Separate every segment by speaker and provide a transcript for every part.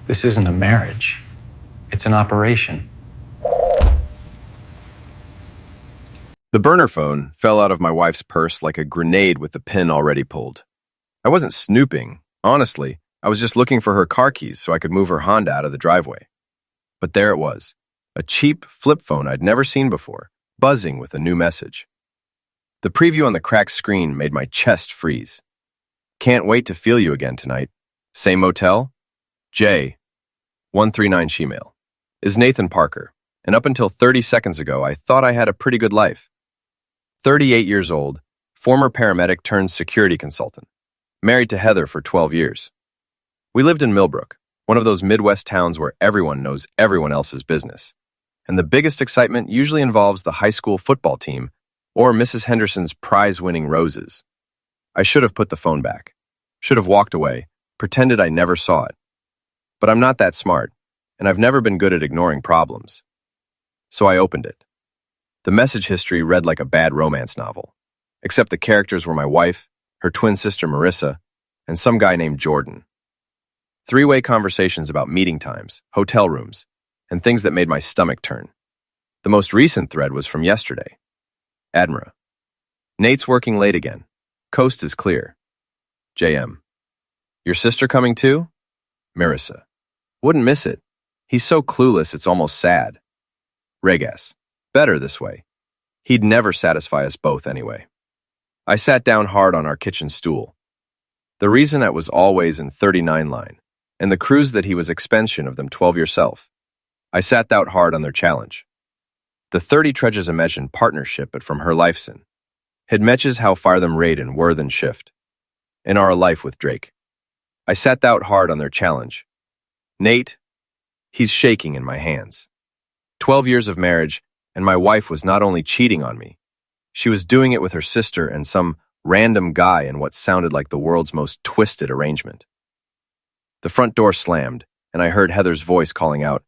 Speaker 1: This isn't a marriage. It's an operation.
Speaker 2: The burner phone fell out of my wife's purse like a grenade with the pin already pulled. I wasn't snooping. Honestly, I was just looking for her car keys so I could move her Honda out of the driveway. But there it was, a cheap flip phone I'd never seen before, buzzing with a new message. The preview on the cracked screen made my chest freeze. Can't wait to feel you again tonight. Same motel? J. 139 Shemail. Is Nathan Parker, and up until 30 seconds ago, I thought I had a pretty good life. 38 years old, former paramedic turned security consultant, married to Heather for 12 years. We lived in Millbrook, one of those Midwest towns where everyone knows everyone else's business. And the biggest excitement usually involves the high school football team or Mrs. Henderson's prize-winning roses. I should have put the phone back, should have walked away, pretended I never saw it. But I'm not that smart, and I've never been good at ignoring problems. So I opened it. The message history read like a bad romance novel, except the characters were my wife, her twin sister Marissa, and some guy named Jordan. Three-way conversations about meeting times, hotel rooms, and things that made my stomach turn. The most recent thread was from yesterday. Admira. Nate's working late again. Coast is clear. JM. Your sister coming too? Marissa. Wouldn't miss it. He's so clueless it's almost sad. Regas. Better this way. He'd never satisfy us both anyway. I sat down hard on our kitchen stool. The reason I was always in 39 line, and the cruise that he was expansion of them 12 yourself. I sat out hard on their challenge. The 30 treasures imagine partnership but from her lifesin. Had matches how far them raid and were than shift. In our life with Drake. I sat out hard on their challenge. Nate, he's shaking in my hands. 12 years of marriage, and my wife was not only cheating on me, she was doing it with her sister and some random guy in what sounded like the world's most twisted arrangement. The front door slammed, and I heard Heather's voice calling out,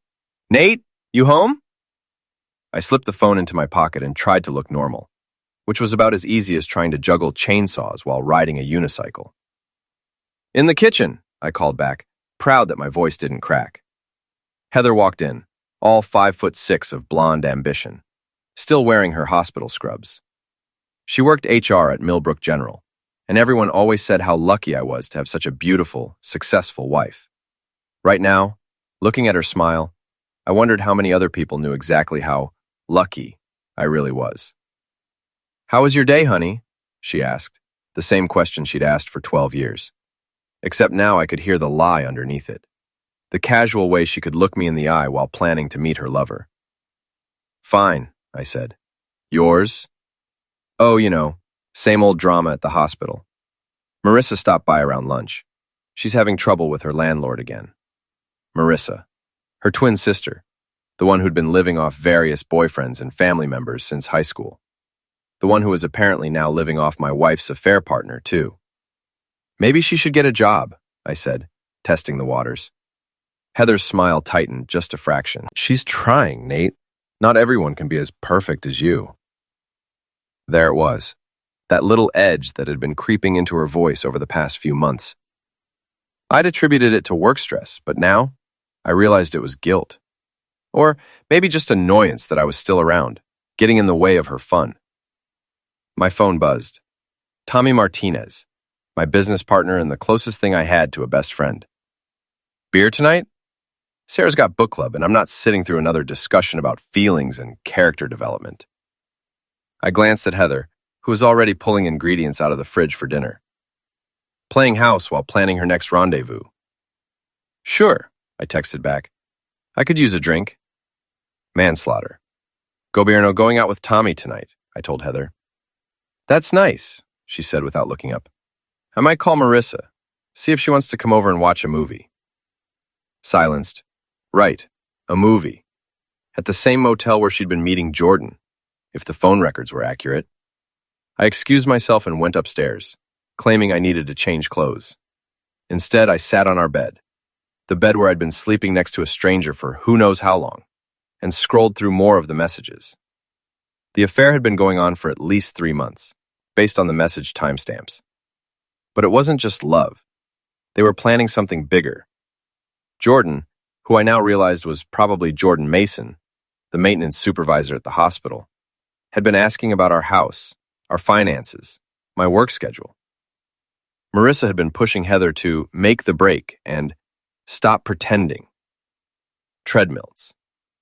Speaker 2: "Nate, you home?" I slipped the phone into my pocket and tried to look normal, which was about as easy as trying to juggle chainsaws while riding a unicycle. "In the kitchen," I called back, proud that my voice didn't crack. Heather walked in, all 5'6" of blonde ambition, still wearing her hospital scrubs. She worked HR at Millbrook General, and everyone always said how lucky I was to have such a beautiful, successful wife. Right now, looking at her smile, I wondered how many other people knew exactly how lucky I really was. "How was your day, honey?" she asked, the same question she'd asked for 12 years. Except now I could hear the lie underneath it. The casual way she could look me in the eye while planning to meet her lover. "Fine," I said. "Yours?" "Oh, you know, same old drama at the hospital. Marissa stopped by around lunch. She's having trouble with her landlord again." Marissa, her twin sister, the one who'd been living off various boyfriends and family members since high school. The one who was apparently now living off my wife's affair partner, too. "Maybe she should get a job," I said, testing the waters. Heather's smile tightened just a fraction. "She's trying, Nate. Not everyone can be as perfect as you." There it was, that little edge that had been creeping into her voice over the past few months. I'd attributed it to work stress, but now I realized it was guilt. Or maybe just annoyance that I was still around, getting in the way of her fun. My phone buzzed. Tommy Martinez, my business partner and the closest thing I had to a best friend. "Beer tonight?" Sarah's got book club, and I'm not sitting through another discussion about feelings and character development. I glanced at Heather, who was already pulling ingredients out of the fridge for dinner. Playing house while planning her next rendezvous. "Sure," I texted back. "I could use a drink." Manslaughter. "Gobierno going out with Tommy tonight," I told Heather. "That's nice," she said without looking up. "I might call Marissa, see if she wants to come over and watch a movie." Silenced. Right, a movie. At the same motel where she'd been meeting Jordan, if the phone records were accurate. I excused myself and went upstairs, claiming I needed to change clothes. Instead, I sat on our bed, the bed where I'd been sleeping next to a stranger for who knows how long, and scrolled through more of the messages. The affair had been going on for at least 3 months, based on the message timestamps. But it wasn't just love. They were planning something bigger. Jordan, who I now realized was probably Jordan Mason, the maintenance supervisor at the hospital, had been asking about our house, our finances, my work schedule. Marissa had been pushing Heather to make the break and stop pretending. Treadmills.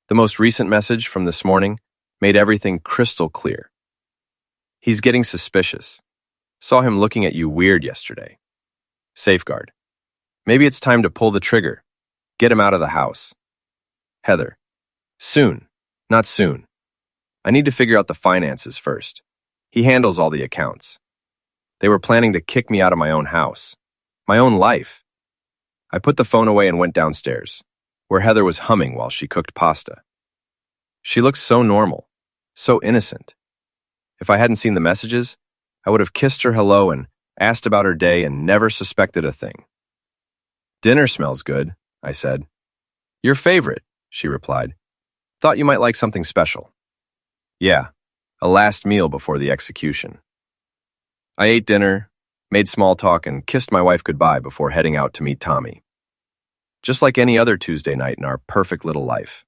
Speaker 2: The most recent message from this morning made everything crystal clear. He's getting suspicious. Saw him looking at you weird yesterday. Safeguard. Maybe it's time to pull the trigger. Get him out of the house. Heather. Soon. Not soon. I need to figure out the finances first. He handles all the accounts. They were planning to kick me out of my own house. My own life. I put the phone away and went downstairs, where Heather was humming while she cooked pasta. She looked so normal, so innocent. If I hadn't seen the messages, I would have kissed her hello and asked about her day and never suspected a thing. Dinner smells good, I said. Your favorite, she replied. Thought you might like something special. Yeah, a last meal before the execution. I ate dinner, made small talk, and kissed my wife goodbye before heading out to meet Tommy. Just like any other Tuesday night in our perfect little life.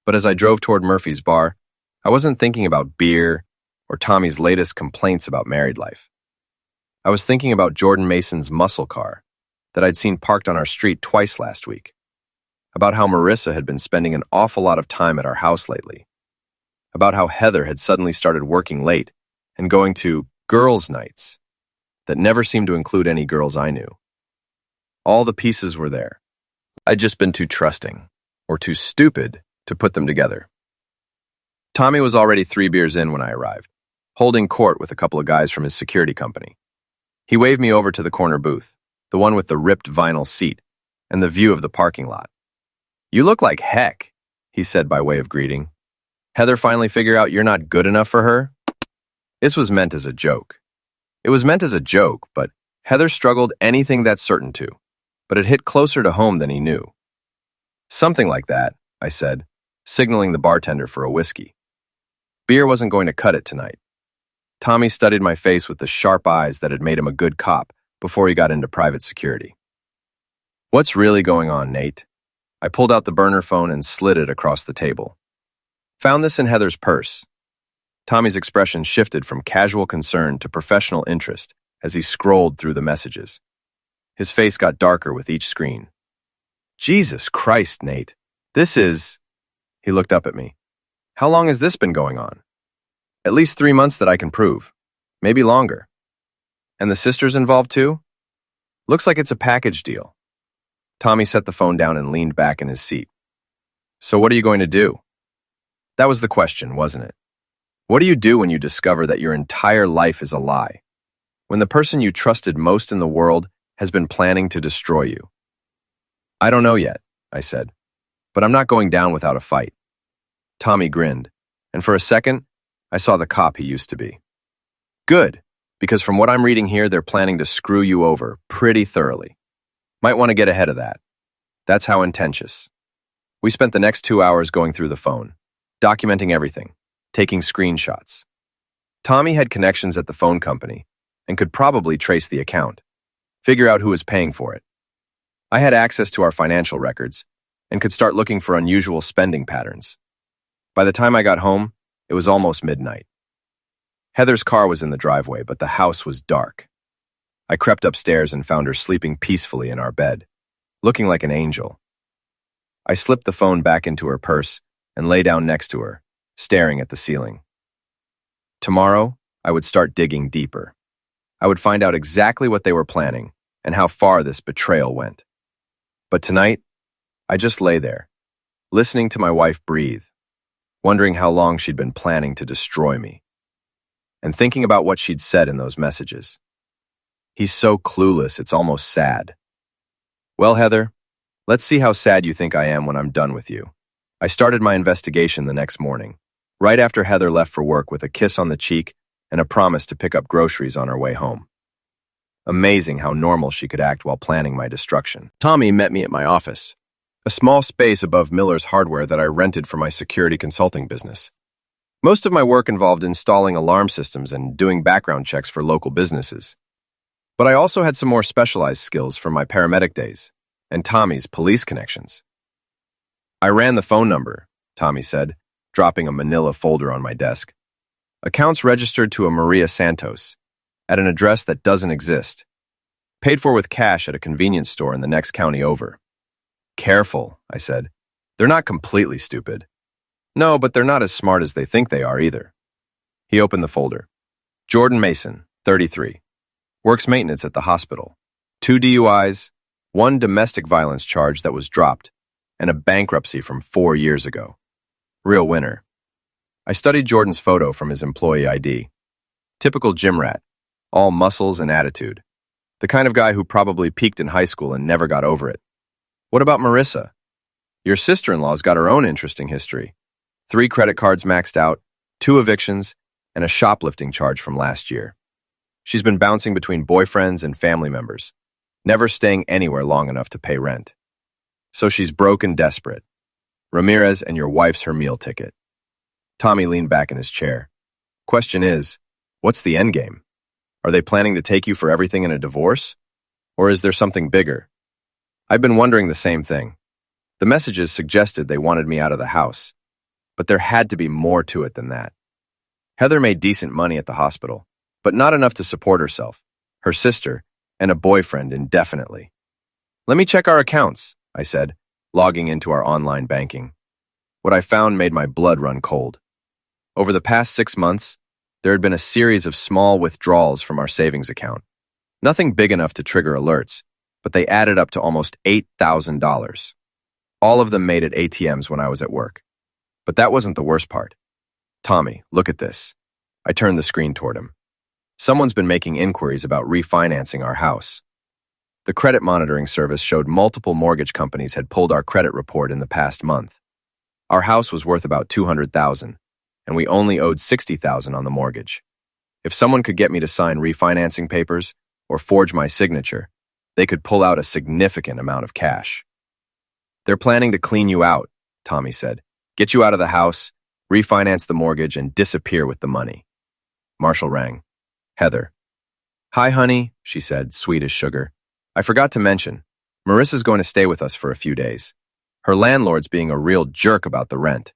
Speaker 2: But as I drove toward Murphy's bar, I wasn't thinking about beer or Tommy's latest complaints about married life. I was thinking about Jordan Mason's muscle car that I'd seen parked on our street twice last week, about how Marissa had been spending an awful lot of time at our house lately, about how Heather had suddenly started working late and going to girls' nights that never seemed to include any girls I knew. All the pieces were there. I'd just been too trusting, or too stupid, to put them together. Tommy was already 3 beers in when I arrived, holding court with a couple of guys from his security company. He waved me over to the corner booth, the one with the ripped vinyl seat and the view of the parking lot. You look like heck, he said by way of greeting. Heather finally figure out you're not good enough for her? This was meant as a joke. It was meant as a joke, but Heather struggled anything that's certain to, but it hit closer to home than he knew. Something like that, I said, signaling the bartender for a whiskey. Beer wasn't going to cut it tonight. Tommy studied my face with the sharp eyes that had made him a good cop before he got into private security. What's really going on, Nate? I pulled out the burner phone and slid it across the table. Found this in Heather's purse. Tommy's expression shifted from casual concern to professional interest as he scrolled through the messages. His face got darker with each screen. Jesus Christ, Nate. This is... He looked up at me. How long has this been going on? At least 3 months that I can prove. Maybe longer. And the sister's involved too? Looks like it's a package deal. Tommy set the phone down and leaned back in his seat. So what are you going to do? That was the question, wasn't it? What do you do when you discover that your entire life is a lie? When the person you trusted most in the world has been planning to destroy you? I don't know yet, I said, but I'm not going down without a fight. Tommy grinned, and for a second, I saw the cop he used to be. Good, because from what I'm reading here, they're planning to screw you over pretty thoroughly. Might want to get ahead of that. That's how intentious. We spent the next 2 hours going through the phone, documenting everything, taking screenshots. Tommy had connections at the phone company and could probably trace the account, figure out who was paying for it. I had access to our financial records and could start looking for unusual spending patterns. By the time I got home, it was almost midnight. Heather's car was in the driveway, but the house was dark. I crept upstairs and found her sleeping peacefully in our bed, looking like an angel. I slipped the phone back into her purse and lay down next to her, staring at the ceiling. Tomorrow, I would start digging deeper. I would find out exactly what they were planning and how far this betrayal went. But tonight, I just lay there, listening to my wife breathe, wondering how long she'd been planning to destroy me, and thinking about what she'd said in those messages. He's so clueless, it's almost sad. Well, Heather, let's see how sad you think I am when I'm done with you. I started my investigation the next morning, right after Heather left for work with a kiss on the cheek and a promise to pick up groceries on her way home. Amazing how normal she could act while planning my destruction. Tommy met me at my office, a small space above Miller's Hardware that I rented for my security consulting business. Most of my work involved installing alarm systems and doing background checks for local businesses. But I also had some more specialized skills from my paramedic days, and Tommy's police connections. I ran the phone number, Tommy said, dropping a manila folder on my desk. Accounts registered to a Maria Santos, at an address that doesn't exist. Paid for with cash at a convenience store in the next county over. Careful, I said. They're not completely stupid. No, but they're not as smart as they think they are either. He opened the folder. Jordan Mason, 33. Works maintenance at the hospital. 2 DUIs, 1 domestic violence charge that was dropped, and a bankruptcy from 4 years ago. Real winner. I studied Jordan's photo from his employee ID. Typical gym rat, all muscles and attitude. The kind of guy who probably peaked in high school and never got over it. What about Marissa? Your sister-in-law's got her own interesting history. 3 credit cards maxed out, 2 evictions, and a shoplifting charge from last year. She's been bouncing between boyfriends and family members, never staying anywhere long enough to pay rent. So she's broke and desperate. Ramirez and your wife's her meal ticket. Tommy leaned back in his chair. Question is, what's the end game? Are they planning to take you for everything in a divorce? Or is there something bigger? I've been wondering the same thing. The messages suggested they wanted me out of the house, but there had to be more to it than that. Heather made decent money at the hospital, but not enough to support herself, her sister, and a boyfriend indefinitely. Let me check our accounts, I said, logging into our online banking. What I found made my blood run cold. Over the past 6 months, there had been a series of small withdrawals from our savings account. Nothing big enough to trigger alerts, but they added up to almost $8,000. All of them made at ATMs when I was at work. But that wasn't the worst part. Tommy, look at this. I turned the screen toward him. Someone's been making inquiries about refinancing our house. The credit monitoring service showed multiple mortgage companies had pulled our credit report in the past month. Our house was worth about $200,000, and we only owed $60,000 on the mortgage. If someone could get me to sign refinancing papers or forge my signature, they could pull out a significant amount of cash. They're planning to clean you out, Tommy said. Get you out of the house, refinance the mortgage, and disappear with the money. Marshall rang. Heather. Hi, honey, she said, sweet as sugar. I forgot to mention, Marissa's going to stay with us for a few days. Her landlord's being a real jerk about the rent.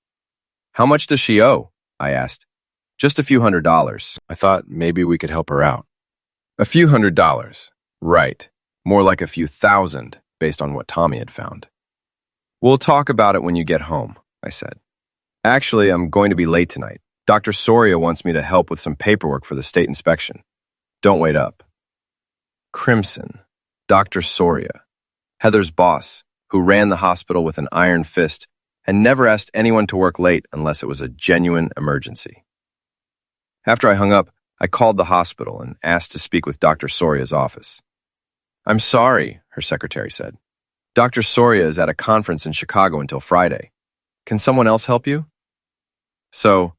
Speaker 2: How much does she owe? I asked. Just a few $100s. I thought maybe we could help her out. A few $100. Right. More like a few thousand, based on what Tommy had found. We'll talk about it when you get home, I said. Actually, I'm going to be late tonight. Dr. Soria wants me to help with some paperwork for the state inspection. Don't wait up. Crimson. Dr. Soria. Heather's boss, who ran the hospital with an iron fist and never asked anyone to work late unless it was a genuine emergency. After I hung up, I called the hospital and asked to speak with Dr. Soria's office. I'm sorry, her secretary said. Dr. Soria is at a conference in Chicago until Friday. Can someone else help you? So,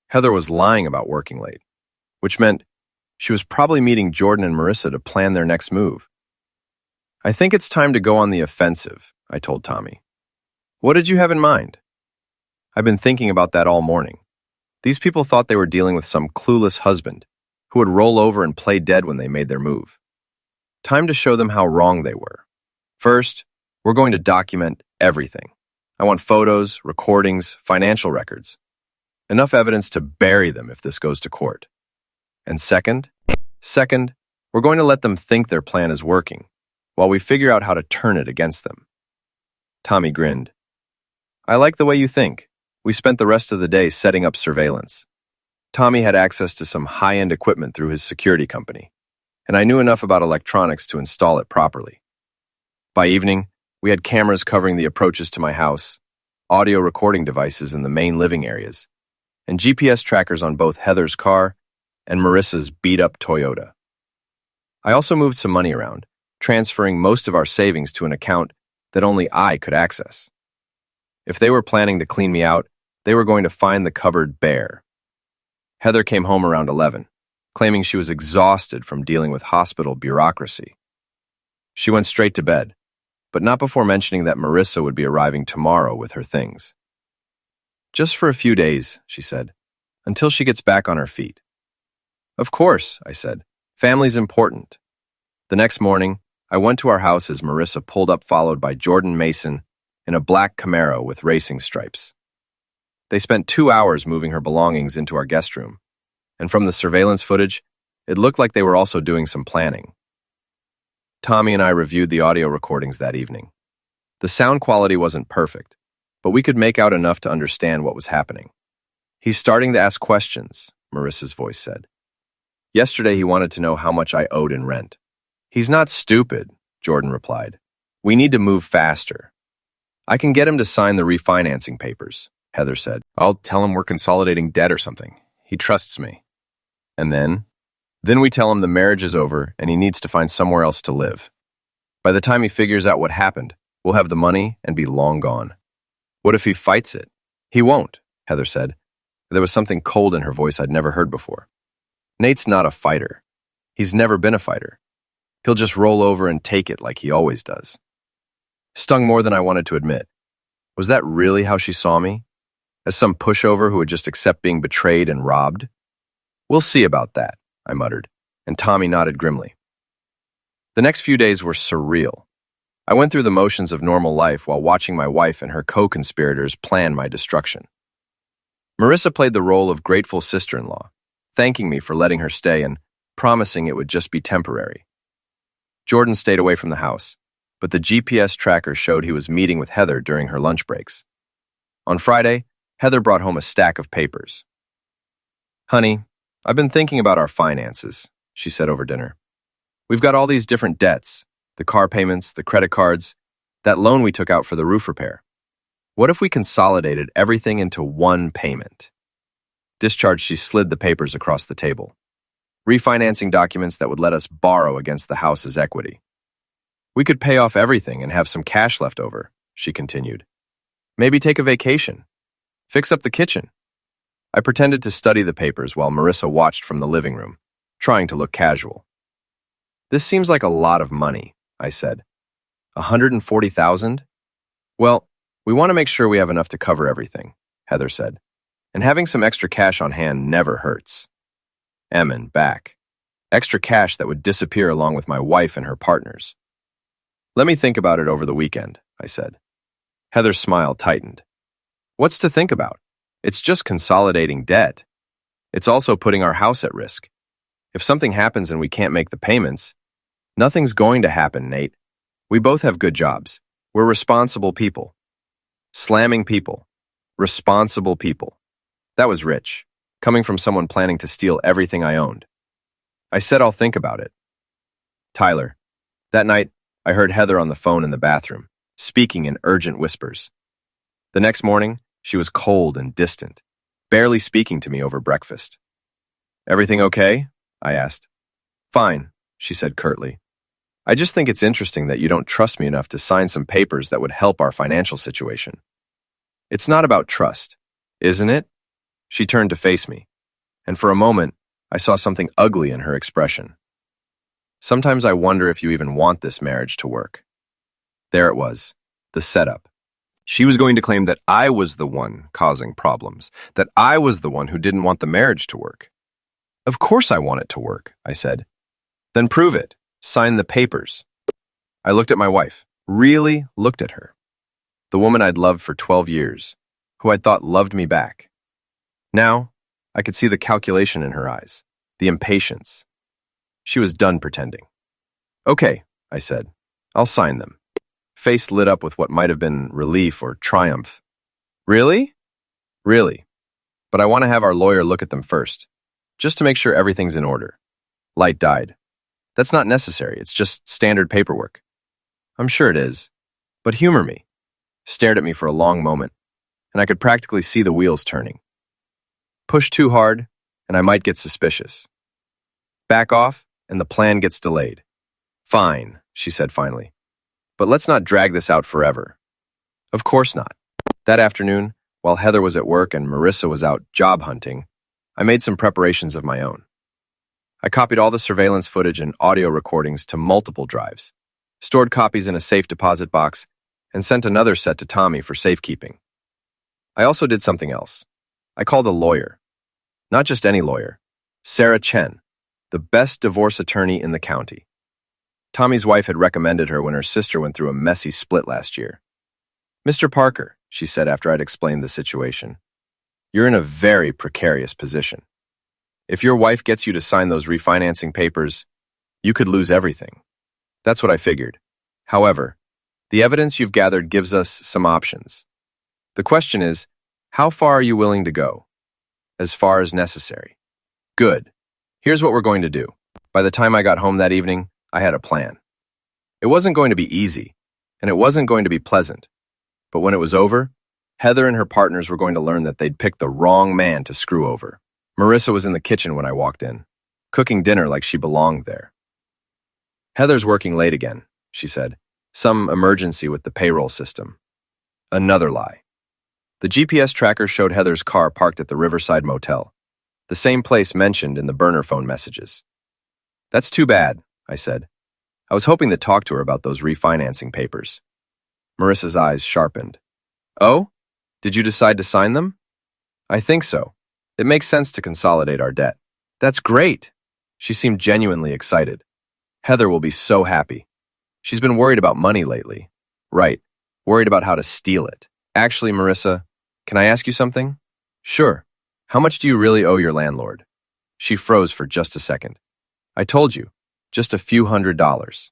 Speaker 2: Heather was lying about working late, which meant she was probably meeting Jordan and Marissa to plan their next move. I think it's time to go on the offensive, I told Tommy. What did you have in mind? I've been thinking about that all morning. These people thought they were dealing with some clueless husband who would roll over and play dead when they made their move. Time to show them how wrong they were. First, we're going to document everything. I want photos, recordings, financial records. Enough evidence to bury them if this goes to court. And second, we're going to let them think their plan is working, while we figure out how to turn it against them. Tommy grinned. I like the way you think. We spent the rest of the day setting up surveillance. Tommy had access to some high-end equipment through his security company, and I knew enough about electronics to install it properly. By evening, we had cameras covering the approaches to my house, audio recording devices in the main living areas, and GPS trackers on both Heather's car and Marissa's beat-up Toyota. I also moved some money around, transferring most of our savings to an account that only I could access. If they were planning to clean me out, they were going to find the cupboard bare. Heather came home around 11, claiming she was exhausted from dealing with hospital bureaucracy. She went straight to bed, but not before mentioning that Marissa would be arriving tomorrow with her things. Just for a few days, she said, until she gets back on her feet. Of course, I said. Family's important. The next morning, I went to our house as Marissa pulled up, followed by Jordan Mason in a black Camaro with racing stripes. They spent 2 hours moving her belongings into our guest room, and from the surveillance footage, it looked like they were also doing some planning. Tommy and I reviewed the audio recordings that evening. The sound quality wasn't perfect, but we could make out enough to understand what was happening. "He's starting to ask questions," Marissa's voice said. "Yesterday he wanted to know how much I owed in rent." "He's not stupid," Jordan replied. "We need to move faster." "I can get him to sign the refinancing papers," Heather said. "I'll tell him we're consolidating debt or something. He trusts me." "And then?" "Then we tell him the marriage is over and he needs to find somewhere else to live. By the time he figures out what happened, we'll have the money and be long gone." "What if he fights it?" "He won't," Heather said. There was something cold in her voice I'd never heard before. "Nate's not a fighter. He's never been a fighter. He'll just roll over and take it like he always does." Stung more than I wanted to admit. Was that really how she saw me? As some pushover who would just accept being betrayed and robbed? "We'll see about that," I muttered, and Tommy nodded grimly. The next few days were surreal. I went through the motions of normal life while watching my wife and her co-conspirators plan my destruction. Marissa played the role of grateful sister-in-law, thanking me for letting her stay and promising it would just be temporary. Jordan stayed away from the house, but the GPS tracker showed he was meeting with Heather during her lunch breaks. On Friday, Heather brought home a stack of papers. "Honey, I've been thinking about our finances," she said over dinner. "We've got all these different debts, the car payments, the credit cards, that loan we took out for the roof repair. What if we consolidated everything into one payment?" Discharged, she slid the papers across the table. "Refinancing documents that would let us borrow against the house's equity. We could pay off everything and have some cash left over," she continued. "Maybe take a vacation. Fix up the kitchen." I pretended to study the papers while Marissa watched from the living room, trying to look casual. "This seems like a lot of money," I said. "140,000? "Well, we want to make sure we have enough to cover everything," Heather said. "And having some extra cash on hand never hurts." Emin back. Extra cash that would disappear along with my wife and her partners. "Let me think about it over the weekend," I said. Heather's smile tightened. "What's to think about? It's just consolidating debt. It's also putting our house at risk. If something happens and we can't make the payments, nothing's going to happen, Nate. We both have good jobs. We're responsible people." Slamming people. Responsible people. That was rich, coming from someone planning to steal everything I owned. I said I'll think about it. Tyler. That night, I heard Heather on the phone in the bathroom, speaking in urgent whispers. The next morning, she was cold and distant, barely speaking to me over breakfast. "Everything okay?" I asked. "Fine," she said curtly. "I just think it's interesting that you don't trust me enough to sign some papers that would help our financial situation." "It's not about trust, isn't it?" She turned to face me, and for a moment, I saw something ugly in her expression. "Sometimes I wonder if you even want this marriage to work." There it was, the setup. She was going to claim that I was the one causing problems, that I was the one who didn't want the marriage to work. "Of course I want it to work," I said. "Then prove it. Sign the papers." I looked at my wife, really looked at her. The woman I'd loved for 12 years, who I'd thought loved me back. Now, I could see the calculation in her eyes, the impatience. She was done pretending. "Okay," I said. "I'll sign them." Face lit up with what might have been relief or triumph. "Really?" "Really. But I want to have our lawyer look at them first, just to make sure everything's in order." Light died. "That's not necessary. It's just standard paperwork." "I'm sure it is. But humor me." Stared at me for a long moment, and I could practically see the wheels turning. Push too hard, and I might get suspicious. Back off, and the plan gets delayed. "Fine," she said finally. "But let's not drag this out forever." Of course not. That afternoon, while Heather was at work and Marissa was out job hunting, I made some preparations of my own. I copied all the surveillance footage and audio recordings to multiple drives, stored copies in a safe deposit box, and sent another set to Tommy for safekeeping. I also did something else. I called a lawyer. Not just any lawyer. Sarah Chen, the best divorce attorney in the county. Tommy's wife had recommended her when her sister went through a messy split last year. "Mr. Parker," she said after I'd explained the situation, "you're in a very precarious position. If your wife gets you to sign those refinancing papers, you could lose everything." That's what I figured. However, the evidence you've gathered gives us some options. The question is, how far are you willing to go? As far as necessary. Good. Here's what we're going to do. By the time I got home that evening, I had a plan. It wasn't going to be easy, and it wasn't going to be pleasant. But when it was over, Heather and her partners were going to learn that they'd picked the wrong man to screw over. Marissa was in the kitchen when I walked in, cooking dinner like she belonged there. "Heather's working late again," she said. "Some emergency with the payroll system." Another lie. The GPS tracker showed Heather's car parked at the Riverside Motel, the same place mentioned in the burner phone messages. "That's too bad," I said. "I was hoping to talk to her about those refinancing papers." Marissa's eyes sharpened. "Oh? Did you decide to sign them?" "I think so. It makes sense to consolidate our debt." "That's great." She seemed genuinely excited. "Heather will be so happy. She's been worried about money lately." "Right. Worried about how to steal it." "Actually, Marissa, can I ask you something?" "Sure. How much do you really owe your landlord?" She froze for just a second. "I told you, just a few $100s.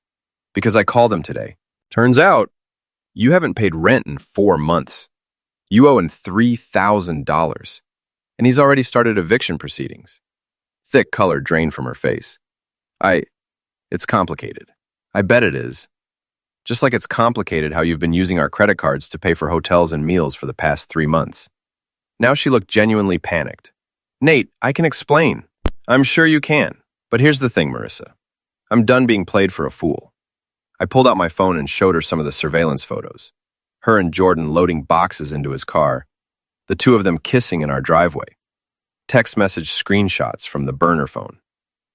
Speaker 2: Because I called him today. Turns out, you haven't paid rent in 4 months. You owe him $3,000. And he's already started eviction proceedings." Thick color drained from her face. It's complicated. I bet it is. Just like it's complicated how you've been using our credit cards to pay for hotels and meals for the past 3 months. Now she looked genuinely panicked. "Nate, I can explain." "I'm sure you can. But here's the thing, Marissa. I'm done being played for a fool." I pulled out my phone and showed her some of the surveillance photos. Her and Jordan loading boxes into his car, the two of them kissing in our driveway. Text message screenshots from the burner phone.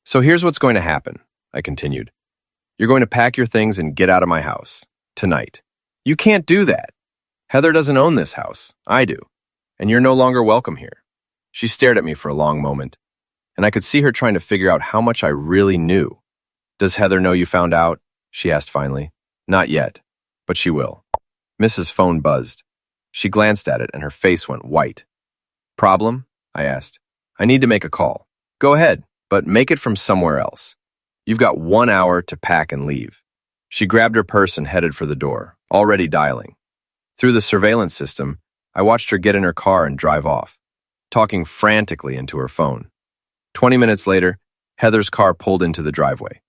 Speaker 2: "So here's what's going to happen," I continued. "You're going to pack your things and get out of my house. Tonight." "You can't do that. Heather doesn't own this house. I do. And you're no longer welcome here." She stared at me for a long moment, and I could see her trying to figure out how much I really knew. "Does Heather know you found out?" she asked finally. "Not yet, but she will." Mrs. Phone buzzed. She glanced at it and her face went white. "Problem?" I asked. "I need to make a call." "Go ahead, but make it from somewhere else. You've got 1 hour to pack and leave." She grabbed her purse and headed for the door, already dialing. Through the surveillance system, I watched her get in her car and drive off, talking frantically into her phone. 20 minutes later, Heather's car pulled into the driveway.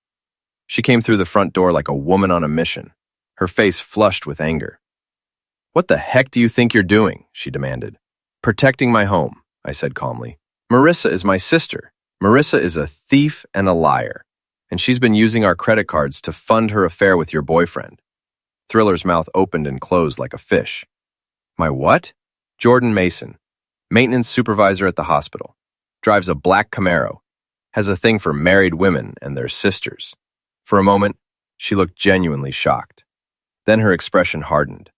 Speaker 2: She came through the front door like a woman on a mission, her face flushed with anger. "What the heck do you think you're doing?" she demanded. "Protecting my home," I said calmly. "Marissa is my sister. Marissa is a thief and a liar, and she's been using our credit cards to fund her affair with your boyfriend." Thriller's mouth opened and closed like a fish. "My what?" "Jordan Mason, maintenance supervisor at the hospital. Drives a black Camaro. Has a thing for married women and their sisters." For a moment, she looked genuinely shocked. Then her expression hardened.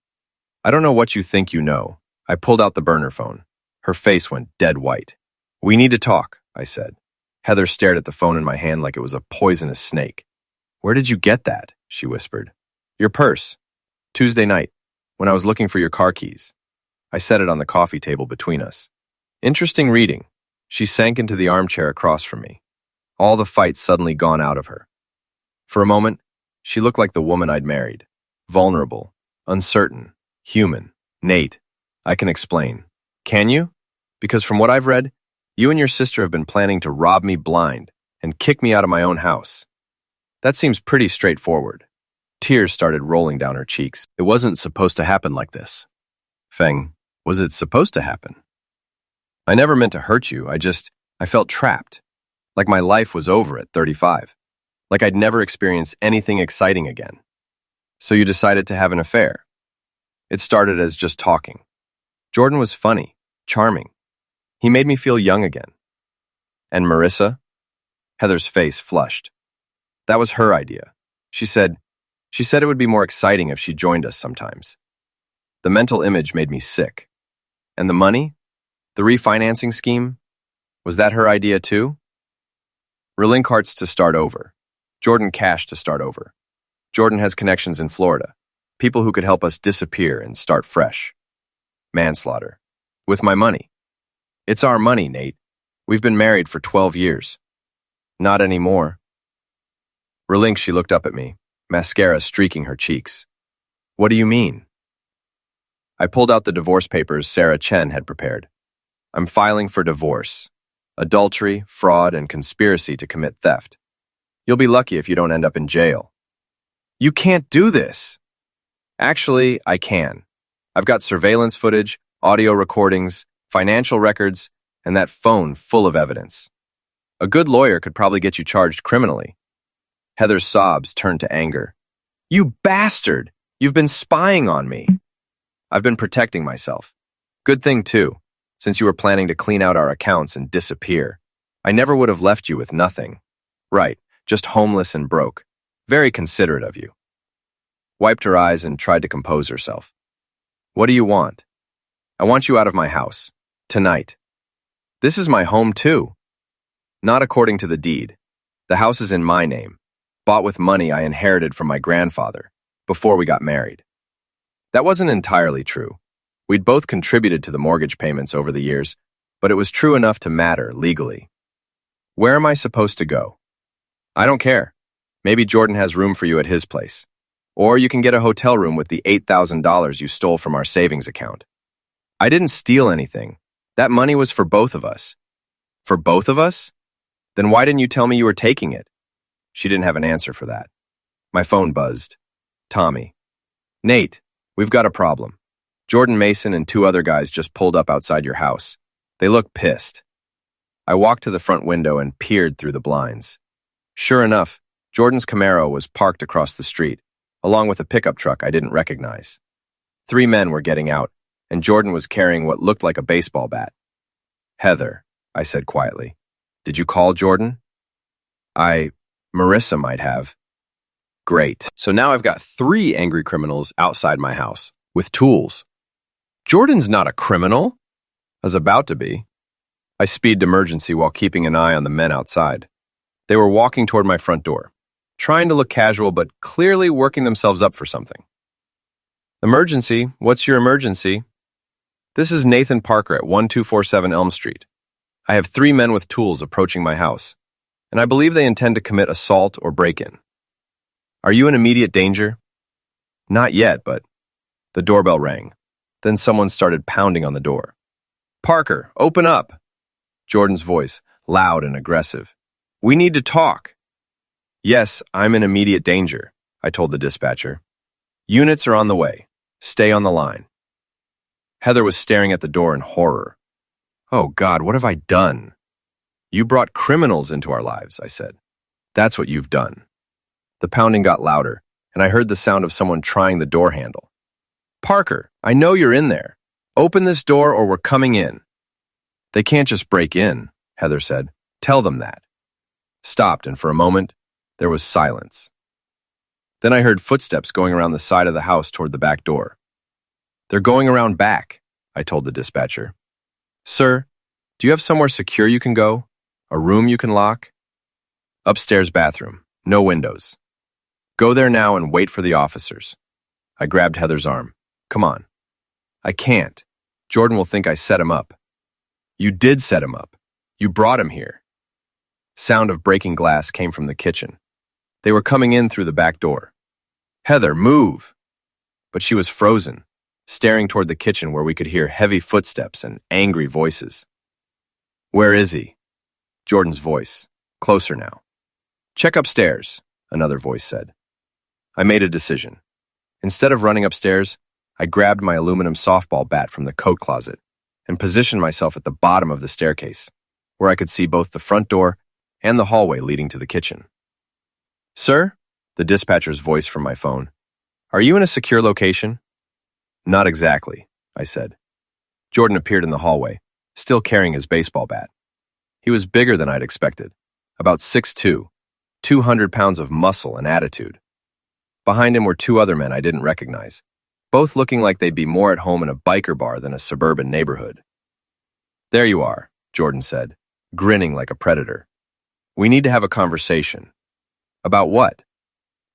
Speaker 2: "I don't know what you think you know." I pulled out the burner phone. Her face went dead white. "We need to talk," I said. Heather stared at the phone in my hand like it was a poisonous snake. "Where did you get that?" she whispered. "Your purse. Tuesday night, when I was looking for your car keys." I set it on the coffee table between us. Interesting reading. She sank into the armchair across from me. All the fight suddenly gone out of her. For a moment, she looked like the woman I'd married. Vulnerable, uncertain, human. "Nate, I can explain." "Can you?" "Because from what I've read, you and your sister have been planning to rob me blind and kick me out of my own house." That seems pretty straightforward. Tears started rolling down her cheeks. "It wasn't supposed to happen like this." "Feng, was it supposed to happen?" "I never meant to hurt you. I felt trapped. Like my life was over at 35. Like I'd never experienced anything exciting again. So you decided to have an affair." It started as just talking. Jordan was funny, charming. He made me feel young again. "And Marissa?" Heather's face flushed. "That was her idea. She said it would be more exciting if she joined us sometimes." The mental image made me sick. "And the money? The refinancing scheme? Was that her idea too?" Relinquarts to start over. Jordan cash to start over. Jordan has connections in Florida. People who could help us disappear and start fresh. Manslaughter. With my money. It's our money, Nate. We've been married for 12 years. Not anymore. Relinque, she looked up at me, mascara streaking her cheeks. What do you mean? I pulled out the divorce papers Sarah Chen had prepared. I'm filing for divorce. Adultery, fraud, and conspiracy to commit theft. You'll be lucky if you don't end up in jail. You can't do this. Actually, I can. I've got surveillance footage, audio recordings, financial records, and that phone full of evidence. A good lawyer could probably get you charged criminally. Heather's sobs turned to anger. You bastard! You've been spying on me. I've been protecting myself. Good thing, too, since you were planning to clean out our accounts and disappear. I never would have left you with nothing. Right, just homeless and broke. Very considerate of you. Wiped her eyes and tried to compose herself. What do you want? I want you out of my house. Tonight. This is my home, too. Not according to the deed. The house is in my name, bought with money I inherited from my grandfather, before we got married. That wasn't entirely true. We'd both contributed to the mortgage payments over the years, but it was true enough to matter legally. Where am I supposed to go? I don't care. Maybe Jordan has room for you at his place. Or you can get a hotel room with the $8,000 you stole from our savings account. I didn't steal anything. That money was for both of us. For both of us? Then why didn't you tell me you were taking it? She didn't have an answer for that. My phone buzzed. Tommy. Nate, we've got a problem. Jordan Mason and 2 other guys just pulled up outside your house. They look pissed. I walked to the front window and peered through the blinds. Sure enough, Jordan's Camaro was parked across the street, along with a pickup truck I didn't recognize. 3 men were getting out, and Jordan was carrying what looked like a baseball bat. Heather, I said quietly, did you call Jordan? Marissa might have. Great. So now I've got 3 angry criminals outside my house, with tools. Jordan's not a criminal. I was about to be. I speeded emergency while keeping an eye on the men outside. They were walking toward my front door, trying to look casual but clearly working themselves up for something. Emergency? What's your emergency? This is Nathan Parker at 1247 Elm Street. I have 3 men with tools approaching my house, and I believe they intend to commit assault or break-in. Are you in immediate danger? Not yet, but... The doorbell rang. Then someone started pounding on the door. Parker, open up! Jordan's voice, loud and aggressive. We need to talk. Yes, I'm in immediate danger, I told the dispatcher. Units are on the way. Stay on the line. Heather was staring at the door in horror. Oh God, what have I done? You brought criminals into our lives, I said. That's what you've done. The pounding got louder, and I heard the sound of someone trying the door handle. Parker, I know you're in there. Open this door or we're coming in. They can't just break in, Heather said. Tell them that. Stopped, and for a moment, there was silence. Then I heard footsteps going around the side of the house toward the back door. They're going around back, I told the dispatcher. Sir, do you have somewhere secure you can go? A room you can lock? Upstairs bathroom, no windows. Go there now and wait for the officers. I grabbed Heather's arm. Come on. I can't. Jordan will think I set him up. You did set him up. You brought him here. Sound of breaking glass came from the kitchen. They were coming in through the back door. Heather, move! But she was frozen, staring toward the kitchen where we could hear heavy footsteps and angry voices. Where is he? Jordan's voice, closer now. Check upstairs, another voice said. I made a decision. Instead of running upstairs, I grabbed my aluminum softball bat from the coat closet and positioned myself at the bottom of the staircase, where I could see both the front door and the hallway leading to the kitchen. Sir? The dispatcher's voice from my phone. Are you in a secure location? Not exactly, I said. Jordan appeared in the hallway, still carrying his baseball bat. He was bigger than I'd expected, about 6'2", 200 pounds of muscle and attitude. Behind him were 2 other men I didn't recognize, both looking like they'd be more at home in a biker bar than a suburban neighborhood. There you are, Jordan said, grinning like a predator. We need to have a conversation. About what?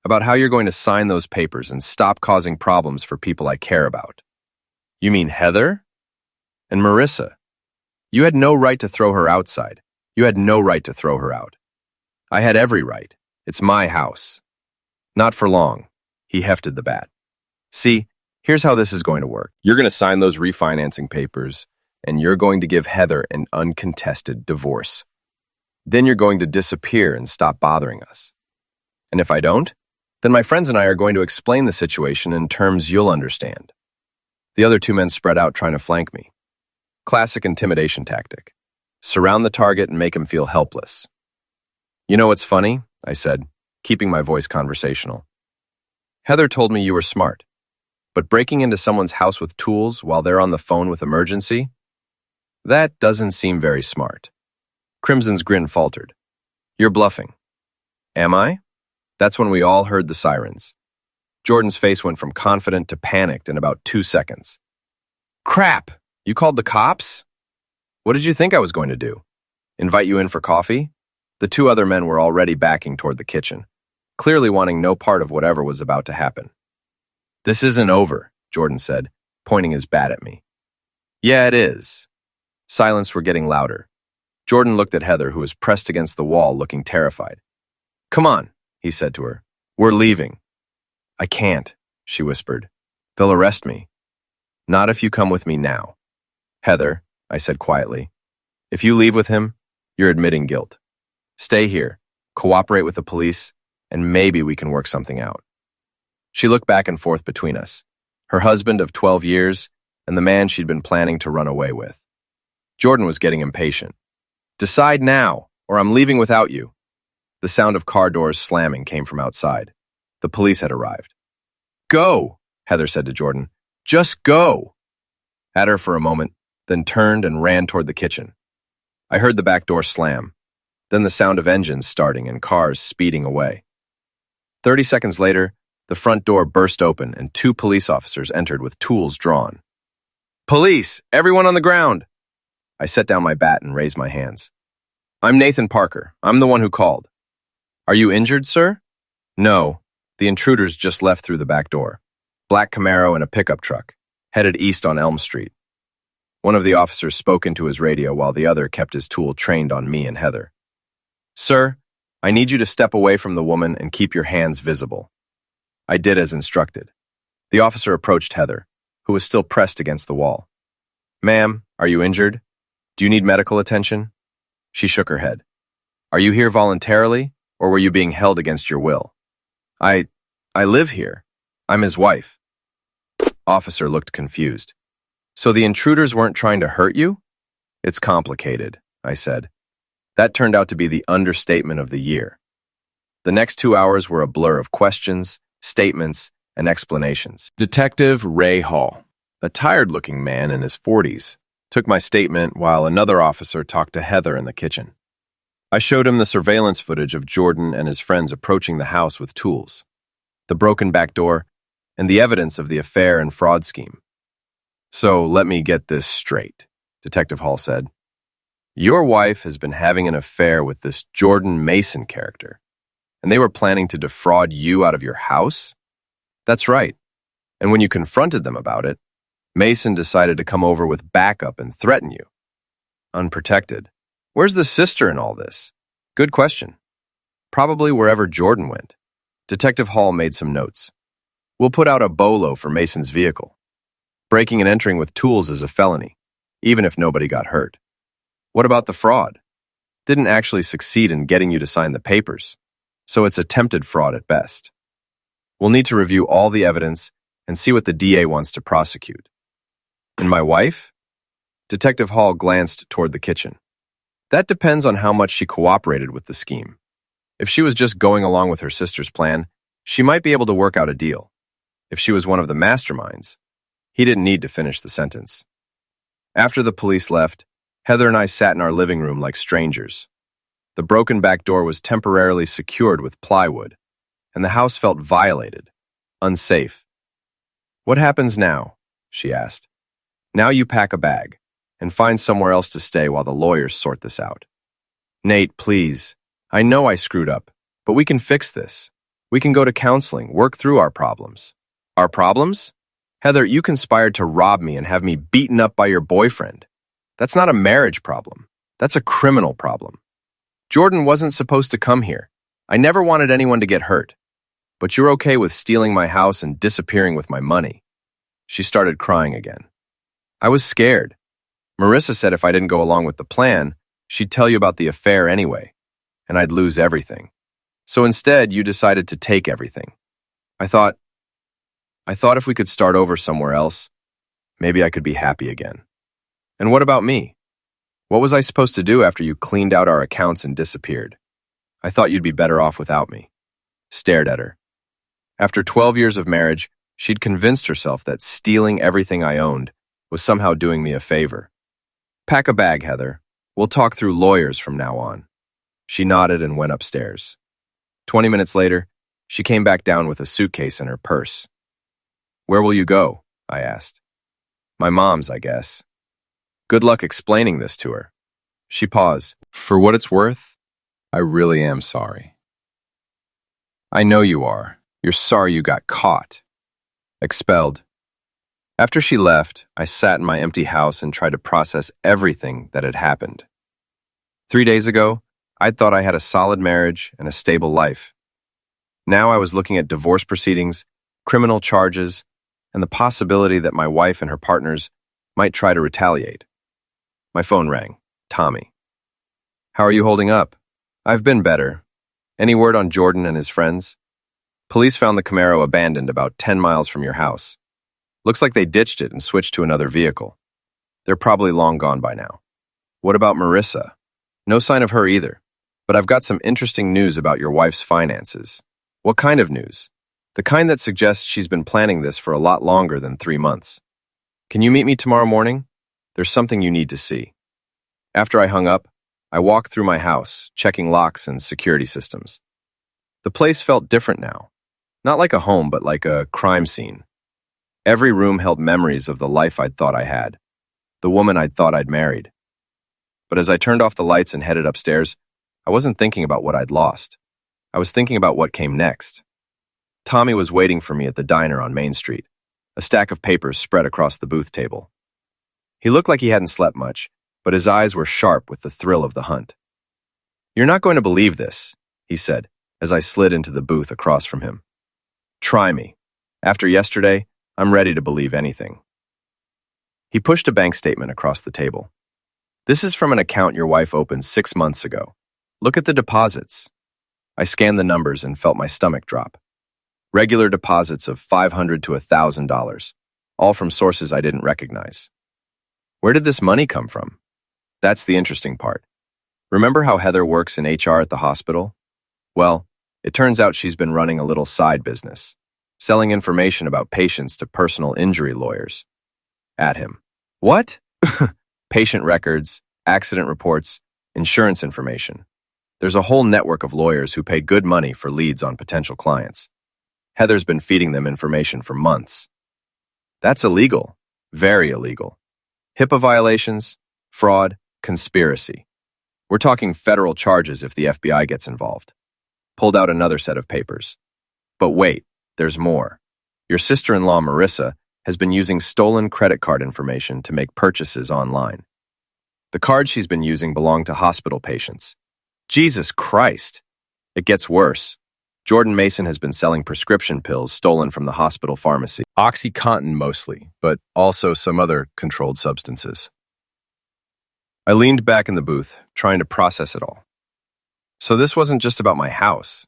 Speaker 2: About how you're going to sign those papers and stop causing problems for people I care about. You mean Heather? And Marissa? You had no right to throw her outside. You had no right to throw her out. I had every right. It's my house. Not for long. He hefted the bat. See, here's how this is going to work. You're going to sign those refinancing papers, and you're going to give Heather an uncontested divorce. Then you're going to disappear and stop bothering us. And if I don't, then my friends and I are going to explain the situation in terms you'll understand. The other two men spread out trying to flank me. Classic intimidation tactic. Surround the target and make him feel helpless. You know what's funny? I said, keeping my voice conversational. Heather told me you were smart, but breaking into someone's house with tools while they're on the phone with emergency? That doesn't seem very smart. Crimson's grin faltered. You're bluffing. Am I? That's when we all heard the sirens. Jordan's face went from confident to panicked in about 2 seconds. Crap! You called the cops? What did you think I was going to do? Invite you in for coffee? The two other men were already backing toward the kitchen, clearly wanting no part of whatever was about to happen. This isn't over, Jordan said, pointing his bat at me. Yeah, it is. Silence were getting louder. Jordan looked at Heather, who was pressed against the wall, looking terrified. Come on, he said to her. We're leaving. I can't, she whispered. They'll arrest me. Not if you come with me now. Heather, I said quietly, if you leave with him, you're admitting guilt. Stay here, cooperate with the police, and maybe we can work something out. She looked back and forth between us, her husband of 12 years and the man she'd been planning to run away with. Jordan was getting impatient. Decide now, or I'm leaving without you. The sound of car doors slamming came from outside. The police had arrived. Go, Heather said to Jordan. Just go. At her for a moment, then turned and ran toward the kitchen. I heard the back door slam, then the sound of engines starting and cars speeding away. 30 seconds later, the front door burst open and 2 police officers entered with tools drawn. Police! Everyone on the ground! I set down my bat and raised my hands. I'm Nathan Parker. I'm the one who called. Are you injured, sir? No. The intruders just left through the back door. Black Camaro and a pickup truck, headed east on Elm Street. One of the officers spoke into his radio while the other kept his tool trained on me and Heather. Sir, I need you to step away from the woman and keep your hands visible. I did as instructed. The officer approached Heather, who was still pressed against the wall. Ma'am, are you injured? Do you need medical attention? She shook her head. Are you here voluntarily, or were you being held against your will? I live here. I'm his wife. Officer looked confused. So the intruders weren't trying to hurt you? It's complicated, I said. That turned out to be the understatement of the year. The next 2 hours were a blur of questions, statements, and explanations. Detective Ray Hall, a tired-looking man in his 40s, took my statement while another officer talked to Heather in the kitchen. I showed him the surveillance footage of Jordan and his friends approaching the house with tools, the broken back door, and the evidence of the affair and fraud scheme. So let me get this straight, Detective Hall said. Your wife has been having an affair with this Jordan Mason character, and they were planning to defraud you out of your house? That's right. And when you confronted them about it, Mason decided to come over with backup and threaten you. Unprotected. Where's the sister in all this? Good question. Probably wherever Jordan went. Detective Hall made some notes. We'll put out a bolo for Mason's vehicle. Breaking and entering with tools is a felony, even if nobody got hurt. What about the fraud? Didn't actually succeed in getting you to sign the papers, so it's attempted fraud at best. We'll need to review all the evidence and see what the DA wants to prosecute. And my wife? Detective Hall glanced toward the kitchen. That depends on how much she cooperated with the scheme. If she was just going along with her sister's plan, she might be able to work out a deal. If she was one of the masterminds, he didn't need to finish the sentence. After the police left, Heather and I sat in our living room like strangers. The broken back door was temporarily secured with plywood, and the house felt violated, unsafe. What happens now? She asked. Now you pack a bag and find somewhere else to stay while the lawyers sort this out. Nate, please. I know I screwed up, but we can fix this. We can go to counseling, work through our problems. Our problems? Heather, you conspired to rob me and have me beaten up by your boyfriend. That's not a marriage problem. That's a criminal problem. Jordan wasn't supposed to come here. I never wanted anyone to get hurt. But you're okay with stealing my house and disappearing with my money. She started crying again. I was scared. Marissa said if I didn't go along with the plan, she'd tell you about the affair anyway, and I'd lose everything. So instead, you decided to take everything. I thought if we could start over somewhere else, maybe I could be happy again. And what about me? What was I supposed to do after you cleaned out our accounts and disappeared? I thought you'd be better off without me. Stared at her. After 12 years of marriage, she'd convinced herself that stealing everything I owned was somehow doing me a favor. Pack a bag, Heather. We'll talk through lawyers from now on. She nodded and went upstairs. 20 minutes later, she came back down with a suitcase and her purse. Where will you go? I asked. My mom's, I guess. Good luck explaining this to her. She paused. For what it's worth, I really am sorry. I know you are. You're sorry you got caught. Expelled. After she left, I sat in my empty house and tried to process everything that had happened. 3 days ago, I'd thought I had a solid marriage and a stable life. Now I was looking at divorce proceedings, criminal charges, and the possibility that my wife and her partners might try to retaliate. My phone rang. Tommy. How are you holding up? I've been better. Any word on Jordan and his friends? Police found the Camaro abandoned about 10 miles from your house. Looks like they ditched it and switched to another vehicle. They're probably long gone by now. What about Marissa? No sign of her either. But I've got some interesting news about your wife's finances. What kind of news? The kind that suggests she's been planning this for a lot longer than 3 months. Can you meet me tomorrow morning? There's something you need to see. After I hung up, I walked through my house, checking locks and security systems. The place felt different now. Not like a home, but like a crime scene. Every room held memories of the life I'd thought I had, the woman I'd thought I'd married. But as I turned off the lights and headed upstairs, I wasn't thinking about what I'd lost. I was thinking about what came next. Tommy was waiting for me at the diner on Main Street, a stack of papers spread across the booth table. He looked like he hadn't slept much, but his eyes were sharp with the thrill of the hunt. You're not going to believe this, he said, as I slid into the booth across from him. Try me. After yesterday, I'm ready to believe anything. He pushed a bank statement across the table. This is from an account your wife opened 6 months ago. Look at the deposits. I scanned the numbers and felt my stomach drop. Regular deposits of $500 to $1,000, all from sources I didn't recognize. Where did this money come from? That's the interesting part. Remember how Heather works in HR at the hospital? Well, it turns out she's been running a little side business, selling information about patients to personal injury lawyers. At him. What? Patient records, accident reports, insurance information. There's a whole network of lawyers who pay good money for leads on potential clients. Heather's been feeding them information for months. That's illegal. Very illegal. HIPAA violations, fraud, conspiracy. We're talking federal charges if the FBI gets involved. Pulled out another set of papers. But wait, there's more. Your sister-in-law, Marissa, has been using stolen credit card information to make purchases online. The cards she's been using belong to hospital patients. Jesus Christ! It gets worse. Jordan Mason has been selling prescription pills stolen from the hospital pharmacy. OxyContin mostly, but also some other controlled substances. I leaned back in the booth, trying to process it all. So this wasn't just about my house.